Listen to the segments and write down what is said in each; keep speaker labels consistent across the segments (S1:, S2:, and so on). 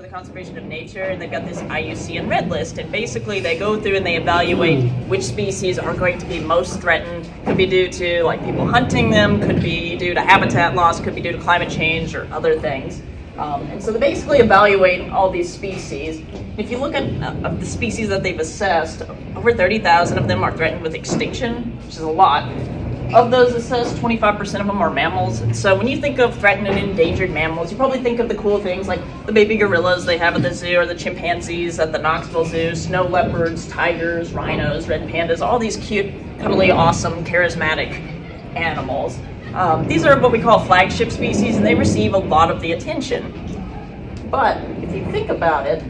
S1: for the Conservation of Nature, and they've got this IUCN Red List, and basically they go through and they evaluate which species are going to be most threatened. Could be due to like people hunting them, could be due to habitat loss, could be due to climate change or other things. And so they basically evaluate all these species. If you look at the species that they've assessed, over 30,000 of them are threatened with extinction, which is a lot. Of those assessed, 25% of them are mammals. And so when you think of threatened and endangered mammals, you probably think of the cool things like the baby gorillas they have at the zoo, or the chimpanzees at the Knoxville Zoo, snow leopards, tigers, rhinos, red pandas, all these cute, cuddly, awesome, charismatic animals. These are what we call flagship species, and they receive a lot of the attention. But if you think about it,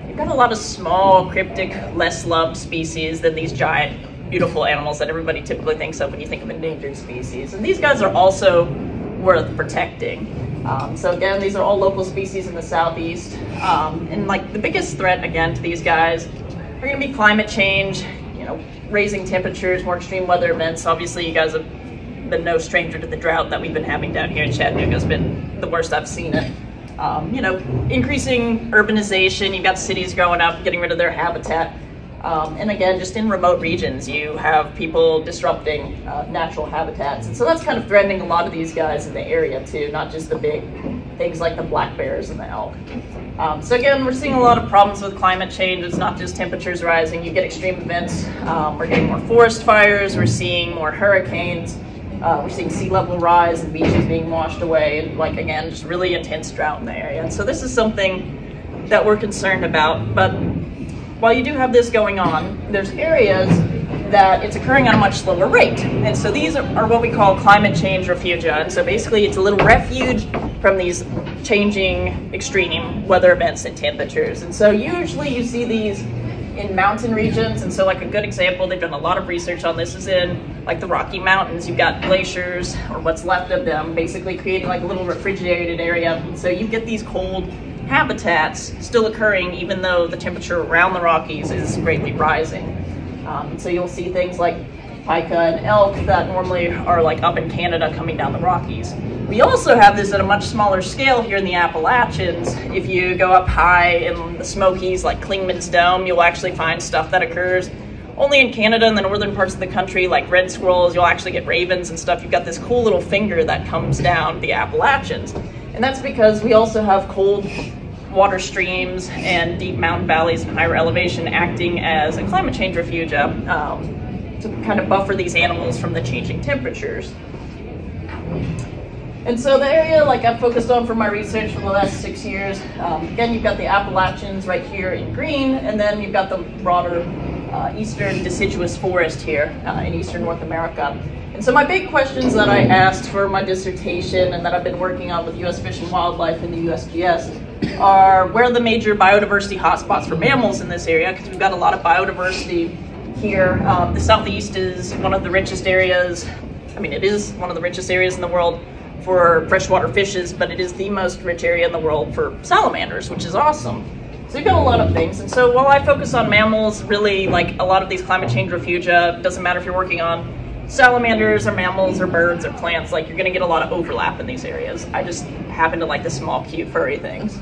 S1: you've got a lot of small, cryptic, less loved species than these giant, beautiful animals that everybody typically thinks of when you think of endangered species. And these guys are also worth protecting. So again, these are all local species in the southeast. And like the biggest threat, again, to these guys are going to be climate change, you know, raising temperatures, more extreme weather events. Obviously, you guys have been no stranger to the drought that we've been having down here in Chattanooga. Has been the worst I've seen it. You know, increasing urbanization, you've got cities growing up, getting rid of their habitat. And again, just in remote regions, you have people disrupting natural habitats. And so that's kind of threatening a lot of these guys in the area too, not just the big things like the black bears and the elk. So again, we're seeing a lot of problems with climate change. It's not just temperatures rising, you get extreme events. We're getting more forest fires, we're seeing more hurricanes, we're seeing sea level rise and beaches being washed away, and like again, just really intense drought in the area. And so this is something that we're concerned about. But while you do have this going on, there's areas that it's occurring at a much slower rate. And so these are what we call climate change refugia. And so basically it's a little refuge from these changing extreme weather events and temperatures. And so usually you see these in mountain regions. And so like a good example, they've done a lot of research on this, is in like the Rocky Mountains. You've got glaciers, or what's left of them, basically creating like a little refrigerated area. And so you get these cold habitats still occurring even though the temperature around the Rockies is greatly rising. So you'll see things like pika and elk that normally are like up in Canada coming down the Rockies. We also have this at a much smaller scale here in the Appalachians. If you go up high in the Smokies, like Klingman's Dome, you'll actually find stuff that occurs only in Canada and the northern parts of the country, like red squirrels. You'll actually get ravens and stuff. You've got this cool little finger that comes down the Appalachians. And that's because we also have cold water streams and deep mountain valleys and higher elevation acting as a climate change refugia to kind of buffer these animals from the changing temperatures. And so the area like I've focused on for my research for the last 6 years, again, you've got the Appalachians right here in green, and then you've got the broader eastern deciduous forest here in eastern North America. And so my big questions that I asked for my dissertation and that I've been working on with U.S. Fish and Wildlife and the USGS are where are the major biodiversity hotspots for mammals in this area, because we've got a lot of biodiversity here. The southeast is one of the richest areas, I mean it is one of the richest areas in the world for freshwater fishes, but it is the most rich area in the world for salamanders, which is awesome. So you've got a lot of things. And so while I focus on mammals, really like a lot of these climate change refugia, doesn't matter if you're working on salamanders or mammals or birds or plants, like you're gonna get a lot of overlap in these areas. I just happen to like the small, cute, furry things.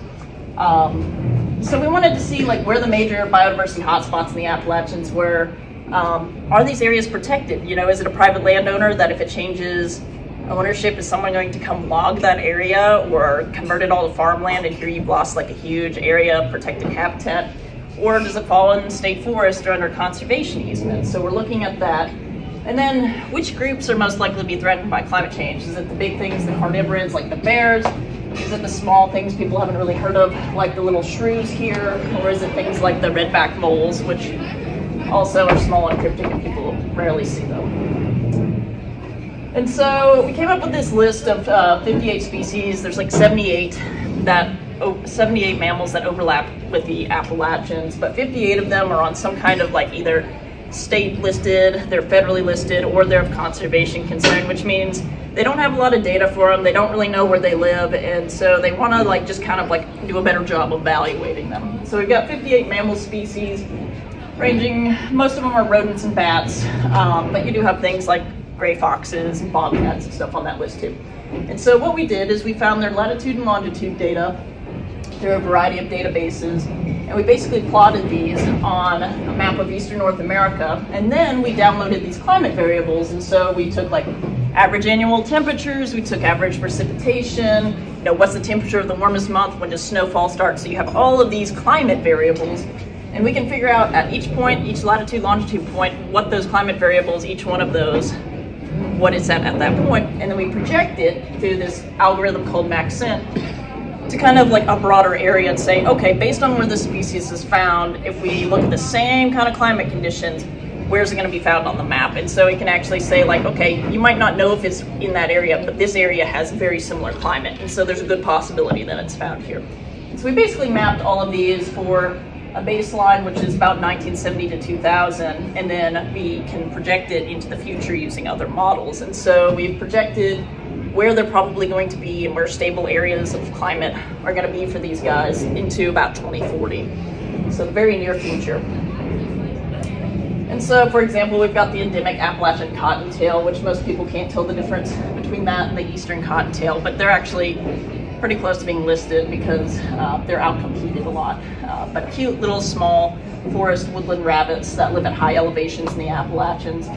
S1: So we wanted to see like where the major biodiversity hotspots in the Appalachians were. Are these areas protected? You know, is it a private landowner that if it changes ownership, is someone going to come log that area or convert it all to farmland, and here you've lost like a huge area of protected habitat? Or does it fall in state forest or under conservation easements? So we're looking at that. And then which groups are most likely to be threatened by climate change? Is it the big things, the carnivores like the bears? Is it the small things people haven't really heard of, like the little shrews here? Or is it things like the redback moles, which also are small and cryptic and people rarely see them? And so we came up with this list of 58 species. There's like 78 mammals that overlap with the Appalachians, but 58 of them are on some kind of like either state listed, they're federally listed, or they're of conservation concern, which means they don't have a lot of data for them, they don't really know where they live, and so they want to like just kind of like do a better job evaluating them. So we've got 58 mammal species, ranging, most of them are rodents and bats, but you do have things like gray foxes and bobcats and stuff on that list too. And so what we did is we found their latitude and longitude data through a variety of databases. And we basically plotted these on a map of Eastern North America. And then we downloaded these climate variables. And so we took like average annual temperatures, we took average precipitation, what's the temperature of the warmest month, when does snowfall start? So you have all of these climate variables. And we can figure out at each point, each latitude, longitude point, what those climate variables, each one of those, what it's at that point. And then we project it through this algorithm called MaxScent to kind of like a broader area and say, okay, based on where the species is found, if we look at the same kind of climate conditions, where's it going to be found on the map? And so it can actually say like, okay, you might not know if it's in that area, but this area has very similar climate. And so there's a good possibility that it's found here. So we basically mapped all of these for a baseline, which is about 1970 to 2000, and then we can project it into the future using other models. And so we've projected where they're probably going to be and where stable areas of climate are going to be for these guys into about 2040. So the very near future. And so, for example, we've got the endemic Appalachian cottontail, which most people can't tell the difference between that and the eastern cottontail, but they're actually pretty close to being listed because they're outcompeted a lot. But cute little small forest woodland rabbits that live at high elevations in the Appalachians.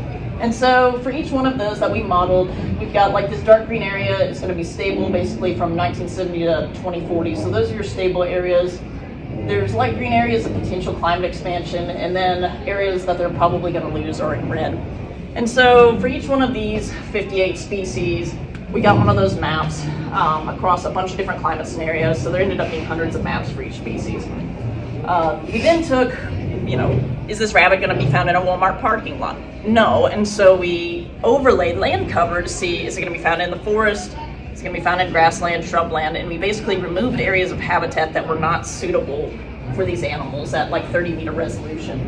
S1: And so for each one of those that we modeled, we've got like this dark green area is going to be stable basically from 1970 to 2040. So those are your stable areas. There's light green areas of potential climate expansion, and then areas that they're probably going to lose are in red. And so for each one of these 58 species, we got one of those maps across a bunch of different climate scenarios. So there ended up being hundreds of maps for each species. We then took, is this rabbit going to be found in a Walmart parking lot? No. And so we overlaid land cover to see, is it going to be found in the forest? It's going to be found in grassland, shrubland, and we basically removed areas of habitat that were not suitable for these animals at like 30-meter resolution.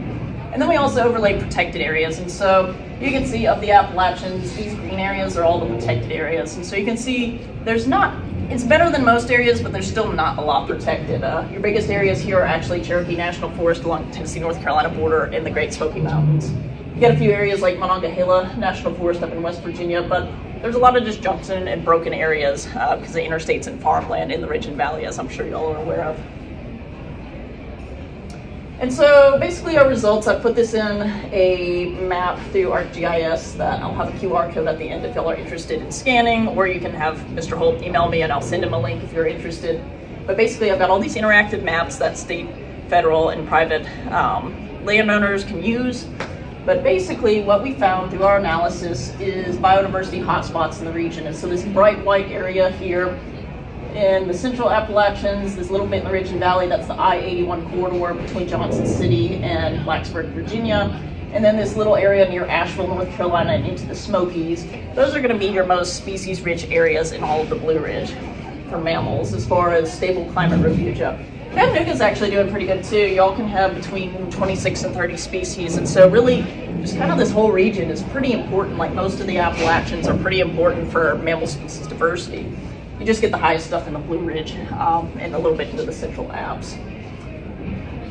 S1: And then we also overlaid protected areas. And so you can see of the Appalachians, these green areas are all the protected areas. And so you can see it's better than most areas, but there's still not a lot protected. Your biggest areas here are actually Cherokee National Forest along the Tennessee-North Carolina border and the Great Smoky Mountains. You got a few areas like Monongahela National Forest up in West Virginia, but there's a lot of disjunction and broken areas because the interstates and farmland in the Ridge and Valley, as I'm sure y'all are aware of. And so basically our results, I put this in a map through ArcGIS that I'll have a QR code at the end if y'all are interested in scanning, or you can have Mr. Holt email me and I'll send him a link if you're interested. But basically I've got all these interactive maps that state, federal, and private landowners can use. But basically what we found through our analysis is biodiversity hotspots in the region. And so this bright white area here in the central Appalachians, this little bit in the Ridge and Valley, that's the I-81 corridor between Johnson City and Blacksburg, Virginia. And then this little area near Asheville, North Carolina, and into the Smokies. Those are gonna be your most species-rich areas in all of the Blue Ridge for mammals as far as stable climate refugia. Chattanooga's actually doing pretty good too. Y'all can have between 26 and 30 species. And so really, just kind of this whole region is pretty important. Like most of the Appalachians are pretty important for mammal species diversity. You just get the highest stuff in the Blue Ridge and a little bit into the Central Apps.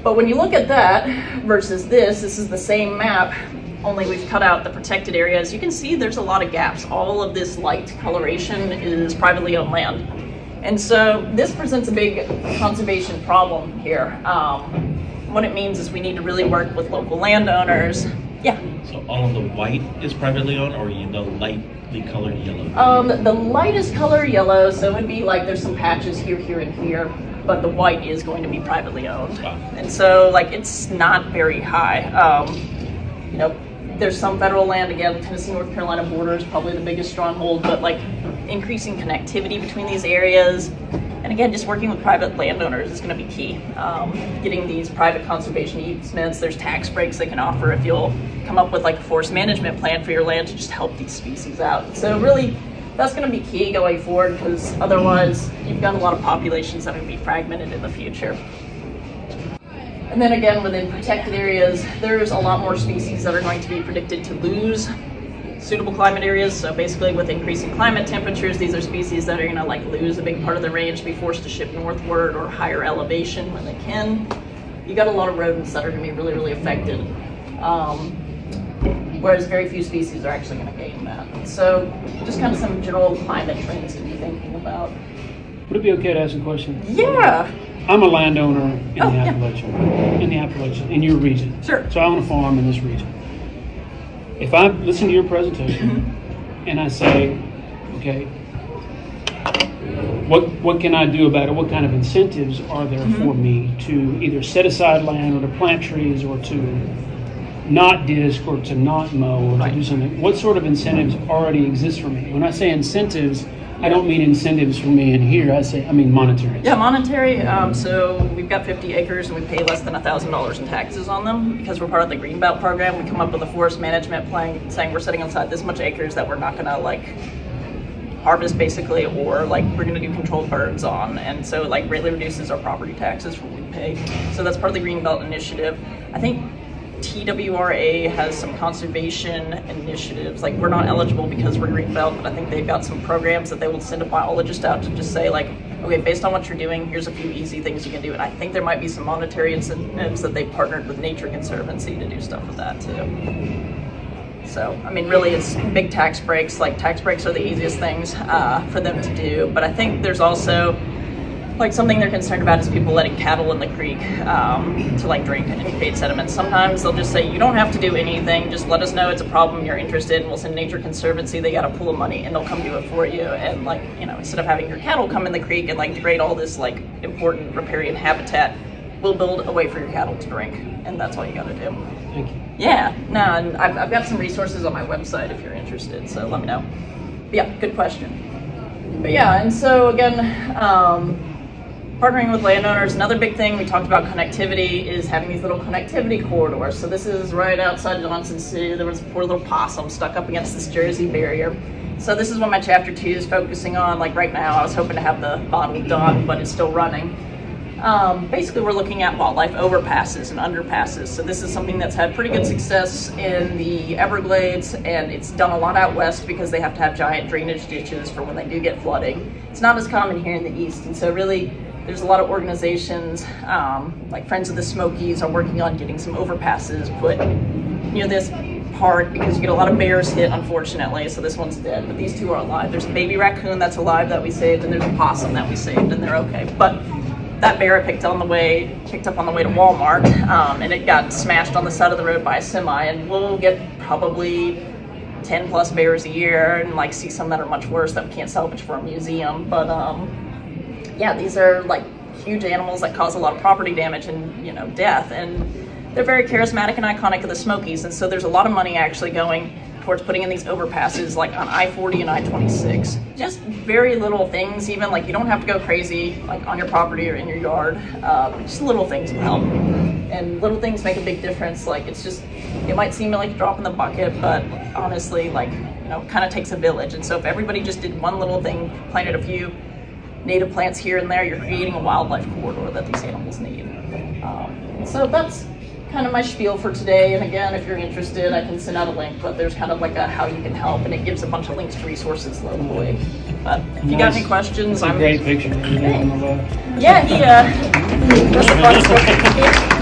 S1: But when you look at that versus this is the same map, only we've cut out the protected areas. You can see there's a lot of gaps. All of this light coloration is privately owned land. And so this presents a big conservation problem here. What it means is we need to really work with local landowners. Yeah.
S2: So all of the white is privately owned, or the lightly colored yellow?
S1: The lightest color yellow, so it would be like there's some patches here, here, and here, but the white is going to be privately owned.
S2: Wow.
S1: And so like it's not very high. There's some federal land, again, the Tennessee, North Carolina border is probably the biggest stronghold, but like increasing connectivity between these areas, and again, just working with private landowners is going to be key. Getting these private conservation easements, there's tax breaks they can offer if you'll come up with like a forest management plan for your land to just help these species out. So really, that's going to be key going forward, because otherwise you've got a lot of populations that are going to be fragmented in the future. And then again, within protected areas, there's a lot more species that are going to be predicted to lose suitable climate areas. So basically with increasing climate temperatures, these are species that are gonna like lose a big part of the range, be forced to shift northward or higher elevation when they can. You got a lot of rodents that are gonna be really, really affected. Whereas very few species are actually gonna gain that. So just kind of some general climate trends to be thinking about.
S3: Would it be okay to ask a question?
S1: Yeah.
S3: I'm a landowner in
S1: Oh,
S3: the
S1: yeah.
S3: Appalachia, in your region.
S1: Sure.
S3: So I own a farm in this region. If I listen to your presentation and I say, okay, what can I do about it? What kind of incentives are there for me to either set aside land or to plant trees or to not disc or to not mow or to do something? What sort of incentives already exist for me? When I say incentives, I don't mean incentives for me in here. I mean monetary.
S1: Yeah, monetary. So we've got 50 acres and we pay less than $1,000 in taxes on them because we're part of the Greenbelt program. We come up with a forest management plan saying we're setting aside this much acres that we're not going to like harvest basically, or like we're going to do controlled burns on, and so like greatly reduces our property taxes for what we pay. So that's part of the Greenbelt initiative. I think TWRA has some conservation initiatives. Like we're not eligible because we're Greenbelt, but I think they've got some programs that they will send a biologist out to just say like, okay, based on what you're doing, here's a few easy things you can do. And I think there might be some monetary incentives that they partnered with Nature Conservancy to do stuff with that too. So, I mean, really it's big tax breaks. Like tax breaks are the easiest things for them to do. But I think there's also like something they're concerned about is people letting cattle in the creek to like drink and create sediment. Sometimes they'll just say, you don't have to do anything, just let us know it's a problem you're interested in. We'll send Nature Conservancy, they got a pool of money and they'll come do it for you. And like, you know, instead of having your cattle come in the creek and like degrade all this like important riparian habitat, we'll build a way for your cattle to drink. And that's all you gotta do.
S3: Thank you.
S1: Yeah, no, and I've got some resources on my website if you're interested, so let me know. But yeah, good question. But yeah, and so again, partnering with landowners, another big thing we talked about connectivity is having these little connectivity corridors. So this is right outside Johnson City. There was a poor little possum stuck up against this Jersey barrier. So this is what my chapter 2 is focusing on. Like right now, I was hoping to have the bottle done, but it's still running. Basically, we're looking at wildlife overpasses and underpasses. So this is something that's had pretty good success in the Everglades, and it's done a lot out west because they have to have giant drainage ditches for when they do get flooding. It's not as common here in the east, and so really there's a lot of organizations like Friends of the Smokies are working on getting some overpasses put near this part because you get a lot of bears hit, unfortunately, so this one's dead, but these two are alive. There's a baby raccoon that's alive that we saved, and there's a possum that we saved, and they're okay. But that bear I picked up on the way to Walmart, and it got smashed on the side of the road by a semi, and we'll get probably 10 plus bears a year and like see some that are much worse that we can't salvage for a museum. But yeah, these are like huge animals that cause a lot of property damage and, you know, death, and they're very charismatic and iconic of the Smokies, and so there's a lot of money actually going towards putting in these overpasses like on I-40 and I-26. Just very little things, even like you don't have to go crazy like on your property or in your yard. Just little things will help. And little things make a big difference. Like it's just, it might seem like a drop in the bucket, but honestly, like, you know, it kind of takes a village. And so if everybody just did one little thing, planted a few native plants here and there, you're creating a wildlife corridor that these animals need. So that's kind of my spiel for today, and again, if you're interested, I can send out a link, but there's kind of like a how you can help, and it gives a bunch of links to resources locally. But if you got any questions,
S3: That's a great picture.
S1: Yeah, that's the fun stuff.